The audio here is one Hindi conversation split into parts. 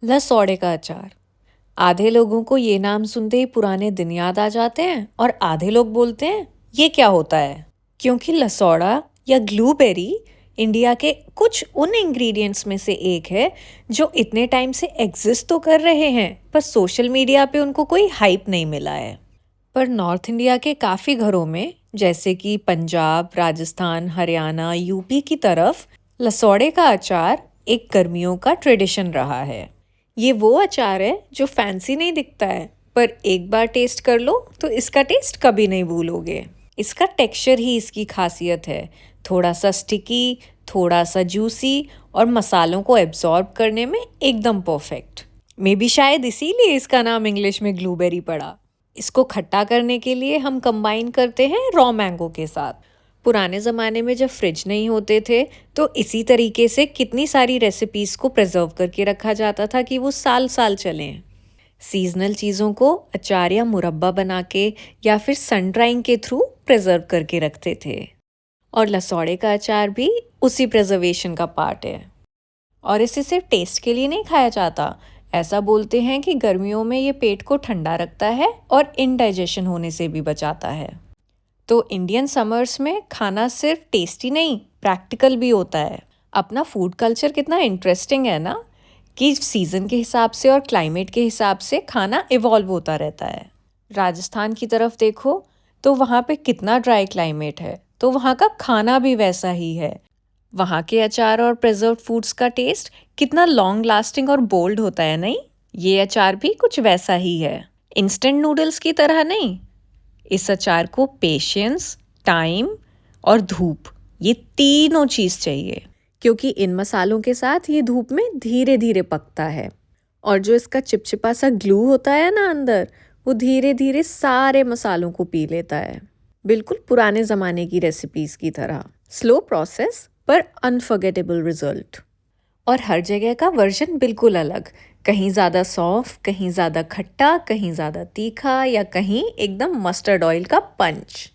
लसौड़े का अचार। आधे लोगों को ये नाम सुनते ही पुराने दिन याद आ जाते हैं और आधे लोग बोलते हैं ये क्या होता है। क्योंकि लसौड़ा या ग्लूबेरी इंडिया के कुछ उन इंग्रेडिएंट्स में से एक है जो इतने टाइम से एग्जिस्ट तो कर रहे हैं पर सोशल मीडिया पे उनको कोई हाइप नहीं मिला है। पर नॉर्थ इंडिया के काफ़ी घरों में जैसे कि पंजाब, राजस्थान, हरियाणा, यूपी की तरफ लसौड़े का अचार एक गर्मियों का ट्रेडिशन रहा है। ये वो अचार है जो फैंसी नहीं दिखता है पर एक बार टेस्ट कर लो तो इसका टेस्ट कभी नहीं भूलोगे। इसका टेक्सचर ही इसकी खासियत है, थोड़ा सा स्टिकी, थोड़ा सा जूसी और मसालों को एब्जॉर्ब करने में एकदम परफेक्ट। मे बी शायद इसीलिए इसका नाम इंग्लिश में ग्लूबेरी पड़ा। इसको खट्टा करने के लिए हम कंबाइन करते हैं रॉ मैंगो के साथ। पुराने ज़माने में जब फ्रिज नहीं होते थे तो इसी तरीके से कितनी सारी रेसिपीज़ को प्रिजर्व करके रखा जाता था कि वो साल साल चलें। सीजनल चीज़ों को अचार या मुरब्बा बना के या फिर सन ड्राइंग के थ्रू प्रिजर्व करके रखते थे। और लसौड़े का अचार भी उसी प्रिजर्वेशन का पार्ट है। और इसे सिर्फ टेस्ट के लिए नहीं खाया जाता। ऐसा बोलते हैं कि गर्मियों में ये पेट को ठंडा रखता है और इनडाइजेशन होने से भी बचाता है। तो इंडियन समर्स में खाना सिर्फ टेस्टी नहीं, प्रैक्टिकल भी होता है। अपना फूड कल्चर कितना इंटरेस्टिंग है ना, कि सीज़न के हिसाब से और क्लाइमेट के हिसाब से खाना इवॉल्व होता रहता है। राजस्थान की तरफ देखो तो वहाँ पे कितना ड्राई क्लाइमेट है, तो वहाँ का खाना भी वैसा ही है। वहाँ के अचार और प्रिजर्व्ड फूड्स का टेस्ट कितना लॉन्ग लास्टिंग और बोल्ड होता है नहीं। ये अचार भी कुछ वैसा ही है, इंस्टेंट नूडल्स की तरह नहीं। इस अचार को पेशेंस, टाइम और धूप, ये तीनों चीज़ चाहिए, क्योंकि इन मसालों के साथ ये धूप में धीरे धीरे पकता है। और जो इसका चिपचिपा सा ग्लू होता है ना अंदर, वो धीरे धीरे सारे मसालों को पी लेता है। बिल्कुल पुराने ज़माने की रेसिपीज़ की तरह। स्लो प्रोसेस पर अनफॉरगेटेबल रिजल्ट। और हर जगह का वर्जन बिल्कुल अलग, कहीं ज़्यादा सौंफ, कहीं ज़्यादा खट्टा, कहीं ज़्यादा तीखा या कहीं एकदम मस्टर्ड ऑयल का पंच।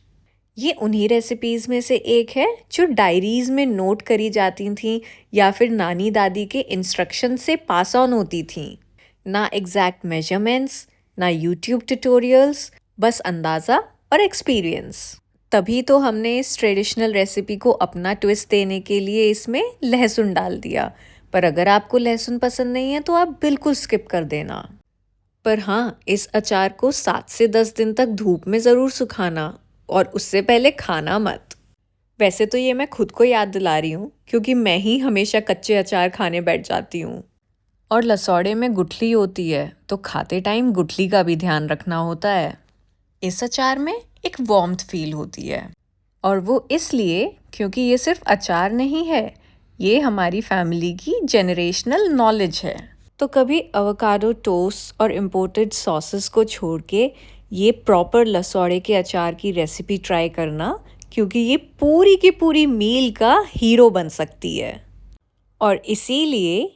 ये उन्हीं रेसिपीज़ में से एक है जो डायरीज़ में नोट करी जाती थीं या फिर नानी दादी के इंस्ट्रक्शन से पास ऑन होती थीं। ना एग्जैक्ट मेजरमेंट्स, ना यूट्यूब ट्यूटोरियल्स, बस अंदाज़ा और एक्सपीरियंस। तभी तो हमने इस ट्रेडिशनल रेसिपी को अपना ट्विस्ट देने के लिए इसमें लहसुन डाल दिया। पर अगर आपको लहसुन पसंद नहीं है तो आप बिल्कुल स्किप कर देना। पर हाँ, इस अचार को 7 से 10 दिन तक धूप में ज़रूर सुखाना और उससे पहले खाना मत। वैसे तो ये मैं खुद को याद दिला रही हूँ क्योंकि मैं ही हमेशा कच्चे अचार खाने बैठ जाती हूँ। और लसौड़े में गुठली होती है तो खाते टाइम गुठली का भी ध्यान रखना होता है। इस अचार में एक वार्मथ फील होती है, और वो इसलिए क्योंकि ये सिर्फ अचार नहीं है, ये हमारी फैमिली की जेनरेशनल नॉलेज है। तो कभी एवोकाडो टोस्ट और इम्पोर्टेड सॉसेस को छोड़ के ये प्रॉपर लसौड़े के अचार की रेसिपी ट्राई करना, क्योंकि ये पूरी की पूरी मील का हीरो बन सकती है। और इसीलिए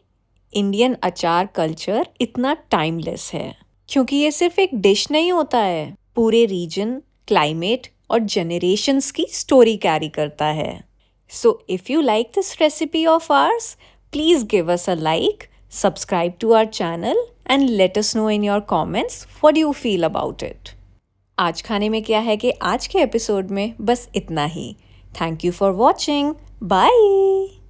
इंडियन अचार कल्चर इतना टाइमलेस है, क्योंकि ये सिर्फ एक डिश नहीं होता है, पूरे रीजन, क्लाइमेट और जनरेशंस की स्टोरी कैरी करता है। So if you like this recipe of ours, please give us a like, subscribe to our channel and let us know in your comments what you feel about it. आज खाने में क्या है कि आज के एपिसोड में बस इतना ही। Thank you for watching. Bye.